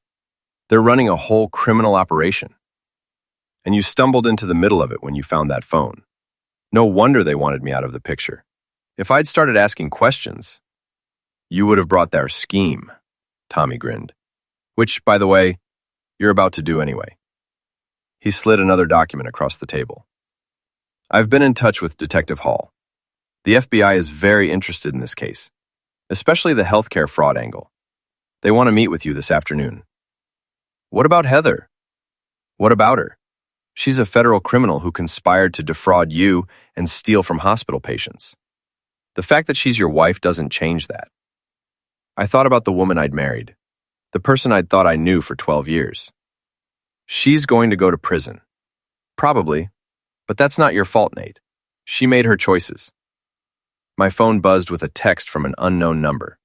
Speaker 2: They're running a whole criminal operation. And you stumbled into the middle of it when you found that phone. No wonder they wanted me out of the picture. If I'd started asking questions, you would have brought their scheme, Tommy grinned. Which, by the way, you're about to do anyway. He slid another document across the table. I've been in touch with Detective Hall. The FBI is very interested in this case, especially the healthcare fraud angle. They want to meet with you this afternoon. What about Heather? What about her? She's a federal criminal who conspired to defraud you and steal from hospital patients. The fact that she's your wife doesn't change that. I thought about the woman I'd married, the person I'd thought I knew for 12 years. She's going to go to prison. Probably, but that's not your fault, Nate. She made her choices. My phone buzzed with a text from an unknown number.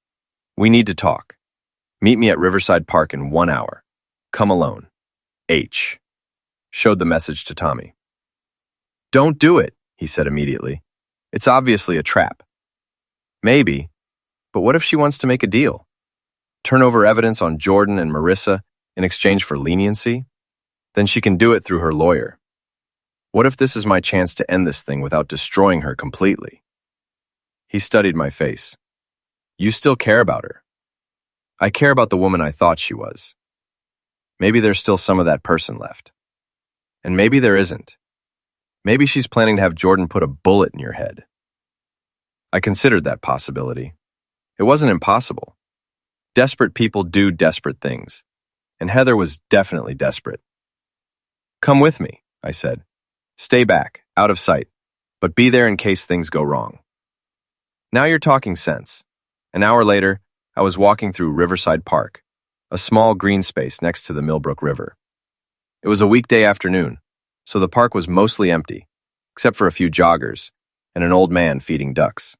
Speaker 2: We need to talk. Meet me at Riverside Park in 1 hour. Come alone. H. Showed the message to Tommy. Don't do it, he said immediately. It's obviously a trap. Maybe, but what if she wants to make a deal? Turn over evidence on Jordan and Marissa in exchange for leniency? Then she can do it through her lawyer. What if this is my chance to end this thing without destroying her completely? He studied my face. You still care about her. I care about the woman I thought she was. Maybe there's still some of that person left. And maybe there isn't. Maybe she's planning to have Jordan put a bullet in your head. I considered that possibility. It wasn't impossible. Desperate people do desperate things, and Heather was definitely desperate. Come with me, I said. Stay back, out of sight, but be there in case things go wrong. Now you're talking sense. An hour later, I was walking through Riverside Park, a small green space next to the Millbrook River. It was a weekday afternoon, so the park was mostly empty, except for a few joggers and an old man feeding ducks.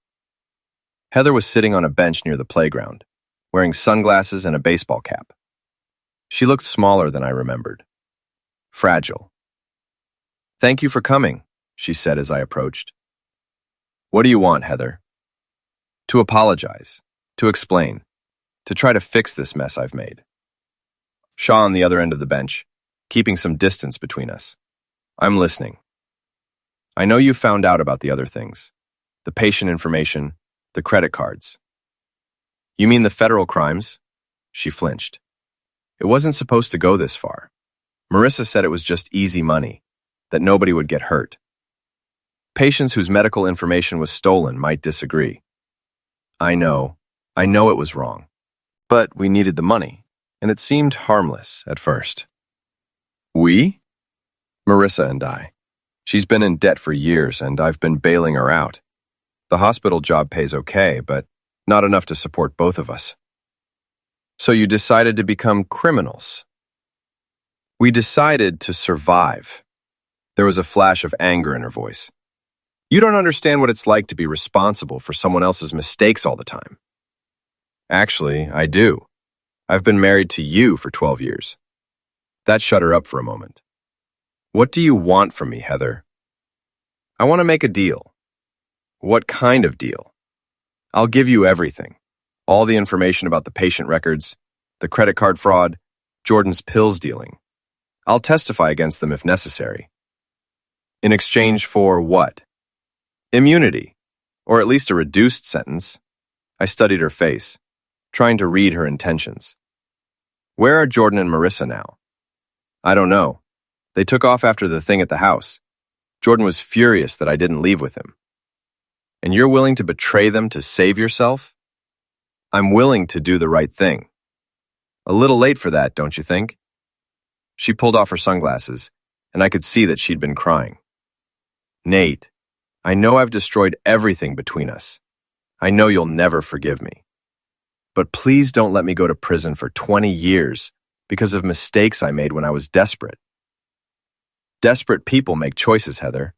Speaker 2: Heather was sitting on a bench near the playground, wearing sunglasses and a baseball cap. She looked smaller than I remembered. Fragile. Thank you for coming, she said as I approached. What do you want, Heather? To apologize, to explain, to try to fix this mess I've made. Shaw on the other end of the bench, keeping some distance between us. I'm listening. I know you found out about the other things. The patient information, the credit cards. You mean the federal crimes? She flinched. It wasn't supposed to go this far. Marissa said it was just easy money, that nobody would get hurt. Patients whose medical information was stolen might disagree. I know it was wrong. But we needed the money, and it seemed harmless at first. We? Marissa and I. She's been in debt for years, and I've been bailing her out. The hospital job pays okay, but not enough to support both of us. So you decided to become criminals? We decided to survive. There was a flash of anger in her voice. You don't understand what it's like to be responsible for someone else's mistakes all the time. Actually, I do. I've been married to you for 12 years. That shut her up for a moment. What do you want from me, Heather? I want to make a deal. What kind of deal? I'll give you everything. All the information about the patient records, the credit card fraud, Jordan's pills dealing. I'll testify against them if necessary. In exchange for what? Immunity, or at least a reduced sentence. I studied her face, trying to read her intentions. Where are Jordan and Marissa now? I don't know. They took off after the thing at the house. Jordan was furious that I didn't leave with him. And you're willing to betray them to save yourself? I'm willing to do the right thing. A little late for that, don't you think? She pulled off her sunglasses, and I could see that she'd been crying. Nate, I know I've destroyed everything between us. I know you'll never forgive me. But please don't let me go to prison for 20 years because of mistakes I made when I was desperate. Desperate people make choices, Heather.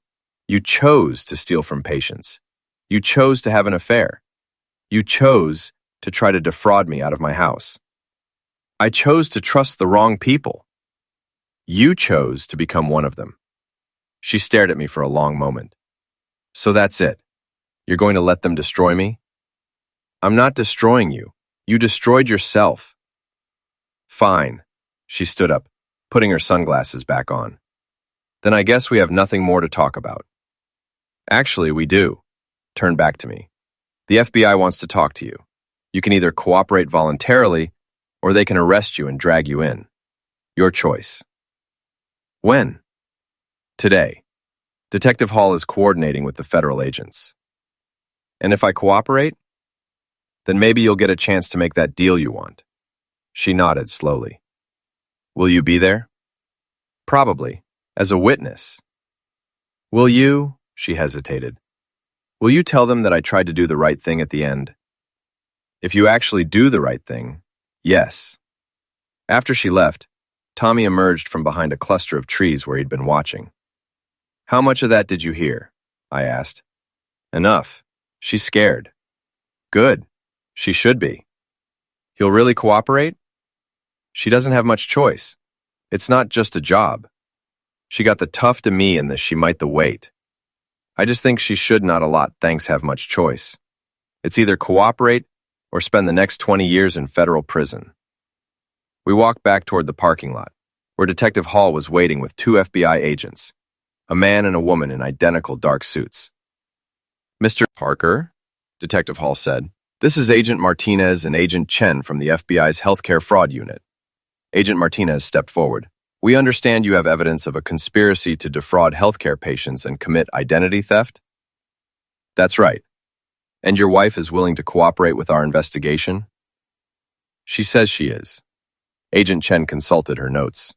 Speaker 2: You chose to steal from patients. You chose to have an affair. You chose to try to defraud me out of my house. I chose to trust the wrong people. You chose to become one of them. She stared at me for a long moment. So that's it. You're going to let them destroy me? I'm not destroying you. You destroyed yourself. Fine. She stood up, putting her sunglasses back on. Then I guess we have nothing more to talk about. Actually, we do. Turn back to me. The FBI wants to talk to you. You can either cooperate voluntarily, or they can arrest you and drag you in. Your choice. When? Today. Detective Hall is coordinating with the federal agents. And if I cooperate? Then maybe you'll get a chance to make that deal you want. She nodded slowly. Will you be there? Probably, as a witness. Will you? She hesitated. Will you tell them that I tried to do the right thing at the end? If you actually do the right thing, yes. After she left, Tommy emerged from behind a cluster of trees where he'd been watching. "How much of that did you hear?" I asked. "Enough. She's scared." "Good. She should be." "He'll really cooperate?" "She doesn't have much choice. It's not just a job. She got the tough to me in this she might the weight. I just think she should not a lot thanks have much choice. It's either cooperate or spend the next 20 years in federal prison." We walked back toward the parking lot, where Detective Hall was waiting with 2 FBI agents, a man and a woman in identical dark suits. "Mr. Parker," Detective Hall said, "this is Agent Martinez and Agent Chen from the FBI's Healthcare Fraud Unit." Agent Martinez stepped forward. "We understand you have evidence of a conspiracy to defraud healthcare patients and commit identity theft?" "That's right. And your wife is willing to cooperate with our investigation?" "She says she is." Agent Chen consulted her notes.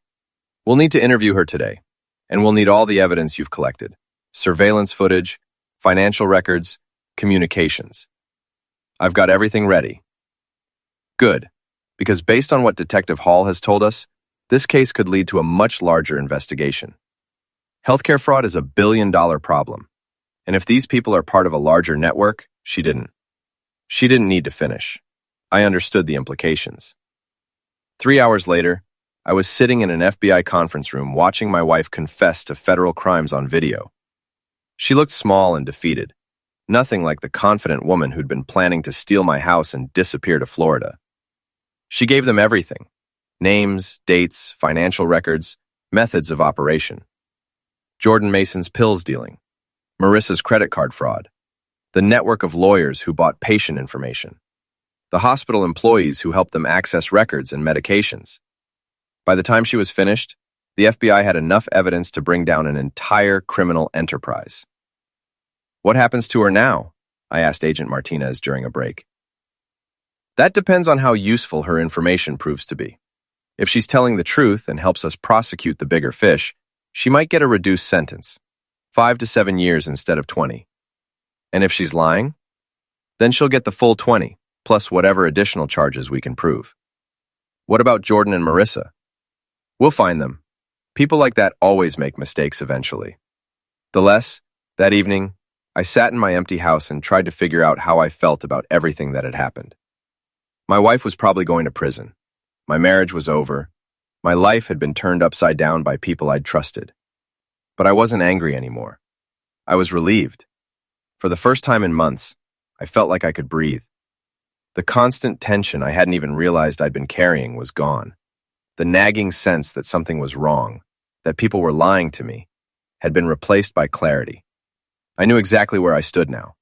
Speaker 2: "We'll need to interview her today, and we'll need all the evidence you've collected: surveillance footage, financial records, communications. I've got everything ready." "Good, because based on what Detective Hall has told us, this case could lead to a much larger investigation. Healthcare fraud is a billion-dollar problem, and if these people are part of a larger network, she didn't need to finish. I understood the implications." 3 hours later, I was sitting in an FBI conference room watching my wife confess to federal crimes on video. She looked small and defeated, nothing like the confident woman who'd been planning to steal my house and disappear to Florida. She gave them everything: names, dates, financial records, methods of operation. Jordan Mason's pills dealing, Marissa's credit card fraud, the network of lawyers who bought patient information, the hospital employees who helped them access records and medications. By the time she was finished, the FBI had enough evidence to bring down an entire criminal enterprise. "What happens to her now?" I asked Agent Martinez during a break. "That depends on how useful her information proves to be. If she's telling the truth and helps us prosecute the bigger fish, she might get a reduced sentence, 5 to 7 years instead of 20. And if she's lying, then she'll get the full 20, plus whatever additional charges we can prove." "What about Jordan and Marissa?" "We'll find them. People like that always make mistakes eventually." That evening, I sat in my empty house and tried to figure out how I felt about everything that had happened. My wife was probably going to prison. My marriage was over. My life had been turned upside down by people I'd trusted. But I wasn't angry anymore. I was relieved. For the first time in months, I felt like I could breathe. The constant tension I hadn't even realized I'd been carrying was gone. The nagging sense that something was wrong, that people were lying to me, had been replaced by clarity. I knew exactly where I stood now.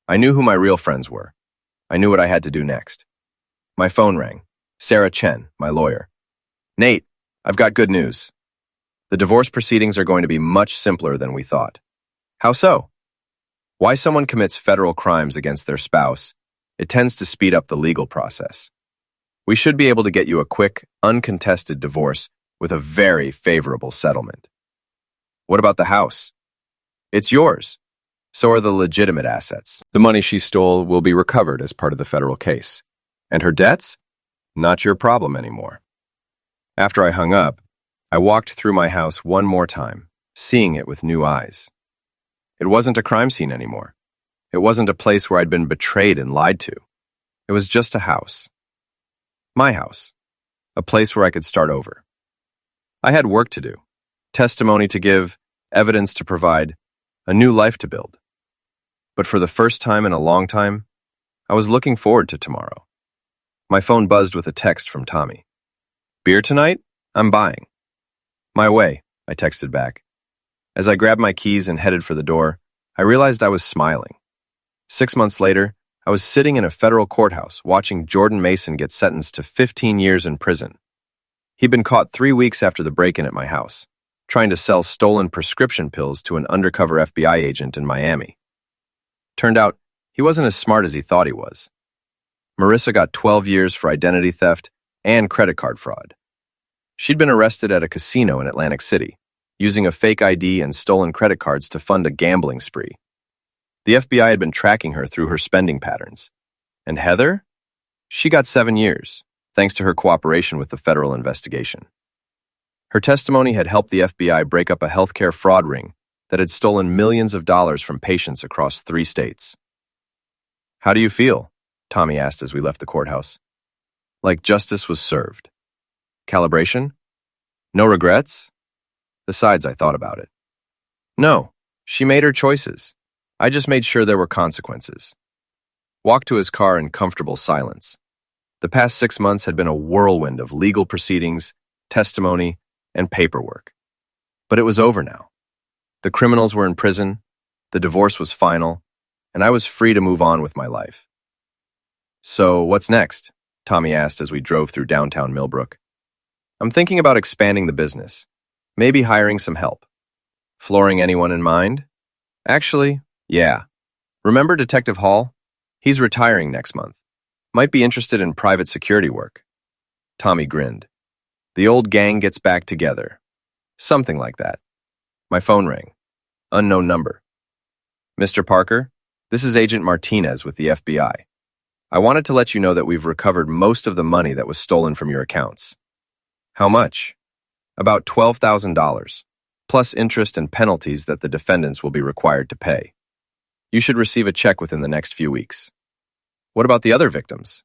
Speaker 2: I knew who my real friends were. I knew what I had to do next. My phone rang. Sarah Chen, my lawyer. "Nate, I've got good news. The divorce proceedings are going to be much simpler than we thought." "How so?" "Why someone commits federal crimes against their spouse, it tends to speed up the legal process. We should be able to get you a quick, uncontested divorce with a very favorable settlement." "What about the house?" "It's yours. So are the legitimate assets. The money she stole will be recovered as part of the federal case. And her debts? Not your problem anymore." After I hung up, I walked through my house one more time, seeing it with new eyes. It wasn't a crime scene anymore. It wasn't a place where I'd been betrayed and lied to. It was just a house. My house. A place where I could start over. I had work to do, testimony to give, evidence to provide, a new life to build. But for the first time in a long time, I was looking forward to tomorrow. My phone buzzed with a text from Tommy. "Beer tonight? I'm buying." "My way," I texted back. As I grabbed my keys and headed for the door, I realized I was smiling. 6 months later, I was sitting in a federal courthouse watching Jordan Mason get sentenced to 15 years in prison. He'd been caught 3 weeks after the break-in at my house, trying to sell stolen prescription pills to an undercover FBI agent in Miami. Turned out, he wasn't as smart as he thought he was. Marissa got 12 years for identity theft and credit card fraud. She'd been arrested at a casino in Atlantic City, using a fake ID and stolen credit cards to fund a gambling spree. The FBI had been tracking her through her spending patterns. And Heather? She got 7 years, thanks to her cooperation with the federal investigation. Her testimony had helped the FBI break up a healthcare fraud ring that had stolen millions of dollars from patients across 3 states. "How do you feel?" Tommy asked as we left the courthouse. "Like justice was served." "Calibration? No regrets?" Besides, I thought about it. "No, she made her choices. I just made sure there were consequences." Walked to his car in comfortable silence. The past 6 months had been a whirlwind of legal proceedings, testimony, and paperwork. But it was over now. The criminals were in prison, the divorce was final, and I was free to move on with my life. "So, what's next?" Tommy asked as we drove through downtown Millbrook. "I'm thinking about expanding the business, maybe hiring some help." "Flooring anyone in mind?" "Actually, yeah. Remember Detective Hall? He's retiring next month. Might be interested in private security work." Tommy grinned. "The old gang gets back together." Something like that. My phone rang. Unknown number. "Mr. Parker, this is Agent Martinez with the FBI. I wanted to let you know that we've recovered most of the money that was stolen from your accounts." "How much?" "About $12,000, plus interest and penalties that the defendants will be required to pay. You should receive a check within the next few weeks." "What about the other victims?"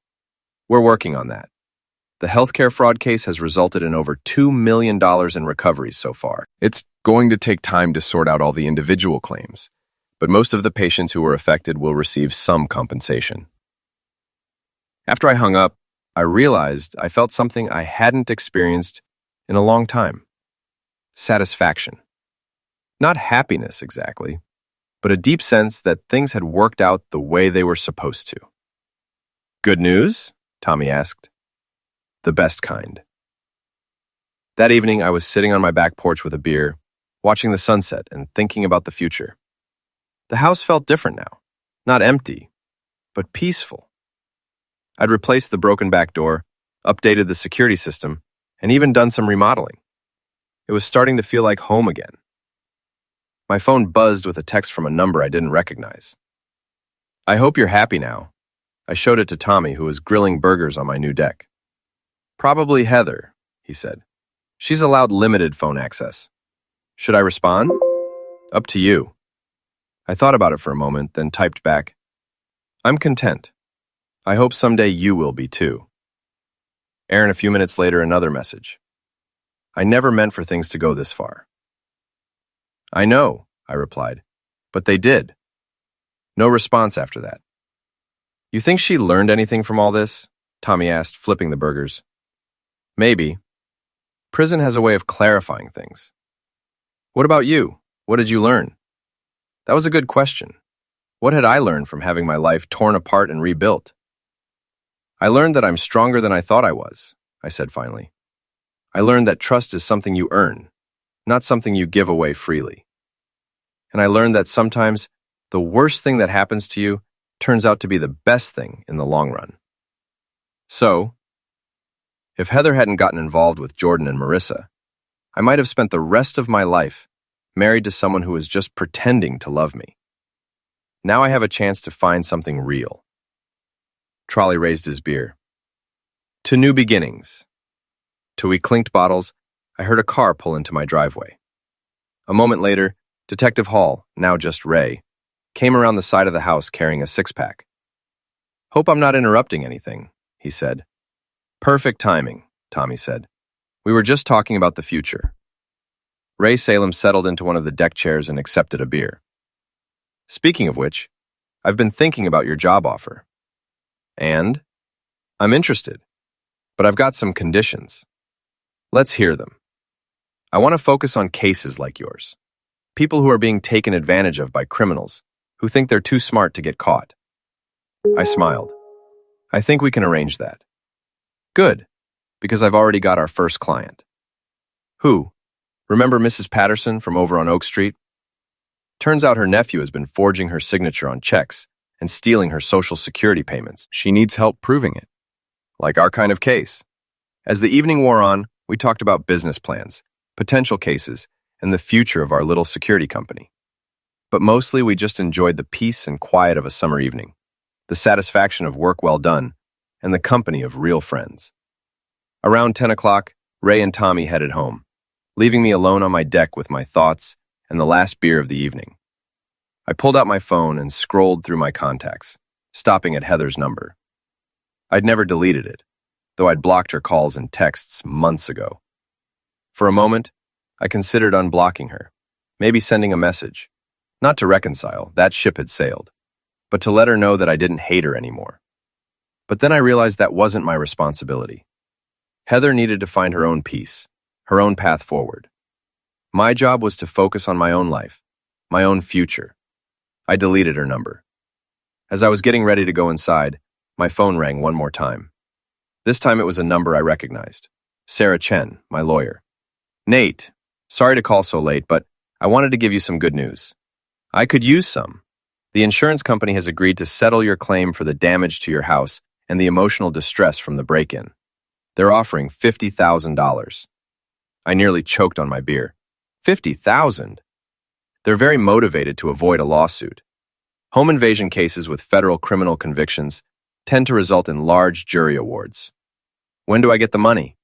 Speaker 2: "We're working on that. The healthcare fraud case has resulted in over $2 million in recoveries so far. It's going to take time to sort out all the individual claims, but most of the patients who were affected will receive some compensation." After I hung up, I realized I felt something I hadn't experienced in a long time. Satisfaction. Not happiness exactly, but a deep sense that things had worked out the way they were supposed to. "Good news?" Tommy asked. "The best kind." That evening, I was sitting on my back porch with a beer, watching the sunset and thinking about the future. The house felt different now. Not empty, but peaceful. I'd replaced the broken back door, updated the security system, and even done some remodeling. It was starting to feel like home again. My phone buzzed with a text from a number I didn't recognize. "I hope you're happy now." I showed it to Tommy, who was grilling burgers on my new deck. "Probably Heather," he said. "She's allowed limited phone access." "Should I respond?" "Up to you." I thought about it for a moment, then typed back, "I'm content. I hope someday you will be too." Aaron, a few minutes later, another message. "I never meant for things to go this far." "I know," I replied, "but they did." No response after that. "You think she learned anything from all this?" Tommy asked, flipping the burgers. "Maybe. Prison has a way of clarifying things." "What about you? What did you learn?" That was a good question. What had I learned from having my life torn apart and rebuilt? "I learned that I'm stronger than I thought I was," I said finally. "I learned that trust is something you earn, not something you give away freely. And I learned that sometimes the worst thing that happens to you turns out to be the best thing in the long run." So, if Heather hadn't gotten involved with Jordan and Marissa, I might have spent the rest of my life married to someone who was just pretending to love me. Now I have a chance to find something real. Trolley raised his beer. "To new beginnings." Till we clinked bottles, I heard a car pull into my driveway. A moment later, Detective Hall, now just Ray, came around the side of the house carrying a six-pack. "Hope I'm not interrupting anything," he said. "Perfect timing," Tommy said. "We were just talking about the future." Ray Salem settled into one of the deck chairs and accepted a beer. "Speaking of which, I've been thinking about your job offer. And I'm interested, but I've got some conditions. Let's hear them. I want to focus on cases like yours. People who are being taken advantage of by criminals who think they're too smart to get caught." I smiled. "I think we can arrange that." "Good, because I've already got our first client." "Who? Remember Mrs. Patterson from over on Oak Street? Turns out her nephew has been forging her signature on checks and stealing her Social Security payments. She needs help proving it. Like our kind of case." As the evening wore on, we talked about business plans, potential cases, and the future of our little security company. But mostly we just enjoyed the peace and quiet of a summer evening, the satisfaction of work well done, and the company of real friends. Around 10 o'clock, Ray and Tommy headed home. leaving me alone on my deck with my thoughts and the last beer of the evening. I pulled out my phone and scrolled through my contacts, stopping at Heather's number. I'd never deleted it, though I'd blocked her calls and texts months ago. For a moment, I considered unblocking her, maybe sending a message. Not to reconcile, that ship had sailed, but to let her know that I didn't hate her anymore. But then I realized that wasn't my responsibility. Heather needed to find her own peace, her own path forward. My job was to focus on my own life, my own future. I deleted her number. As I was getting ready to go inside, my phone rang one more time. This time it was a number I recognized. Sarah Chen, my lawyer. Nate, sorry to call so late, but I wanted to give you some good news. I could use some. The insurance company has agreed to settle your claim for the damage to your house and the emotional distress from the break-in. They're offering $50,000. I nearly choked on my beer. $50,000? They're very motivated to avoid a lawsuit. Home invasion cases with federal criminal convictions tend to result in large jury awards. When do I get the money?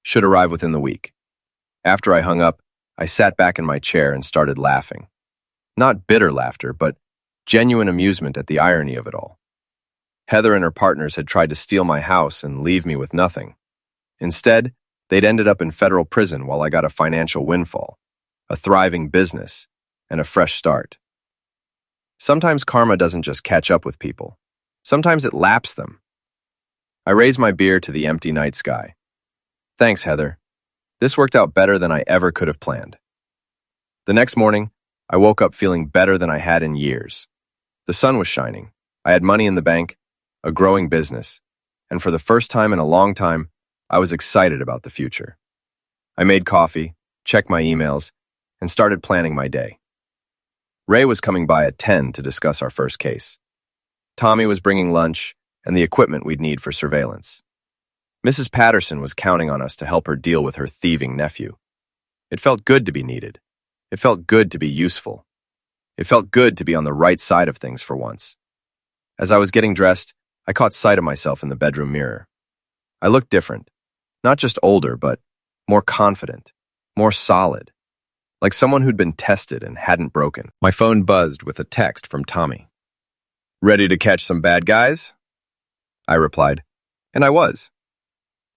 Speaker 2: Should arrive within the week. After I hung up, I sat back in my chair and started laughing. Not bitter laughter, but genuine amusement at the irony of it all. Heather and her partners had tried to steal my house and leave me with nothing. Instead, they'd ended up in federal prison while I got a financial windfall, a thriving business, and a fresh start. Sometimes karma doesn't just catch up with people. Sometimes it laps them. I raised my beer to the empty night sky. Thanks, Heather. This worked out better than I ever could have planned. The next morning, I woke up feeling better than I had in years. The sun was shining. I had money in the bank, a growing business, and for the first time in a long time, I was excited about the future. I made coffee, checked my emails, and started planning my day. Ray was coming by at 10 to discuss our first case. Tommy was bringing lunch and the equipment we'd need for surveillance. Mrs. Patterson was counting on us to help her deal with her thieving nephew. It felt good to be needed. It felt good to be useful. It felt good to be on the right side of things for once. As I was getting dressed, I caught sight of myself in the bedroom mirror. I looked different. Not just older, but more confident, more solid. Like someone who'd been tested and hadn't broken. My phone buzzed with a text from Tommy. "Ready to catch some bad guys?" I replied, and I was.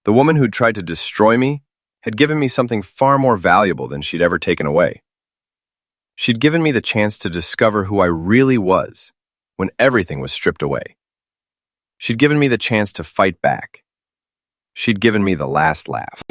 Speaker 2: The woman who'd tried to destroy me had given me something far more valuable than she'd ever taken away. She'd given me the chance to discover who I really was when everything was stripped away. She'd given me the chance to fight back. She'd given me the last laugh.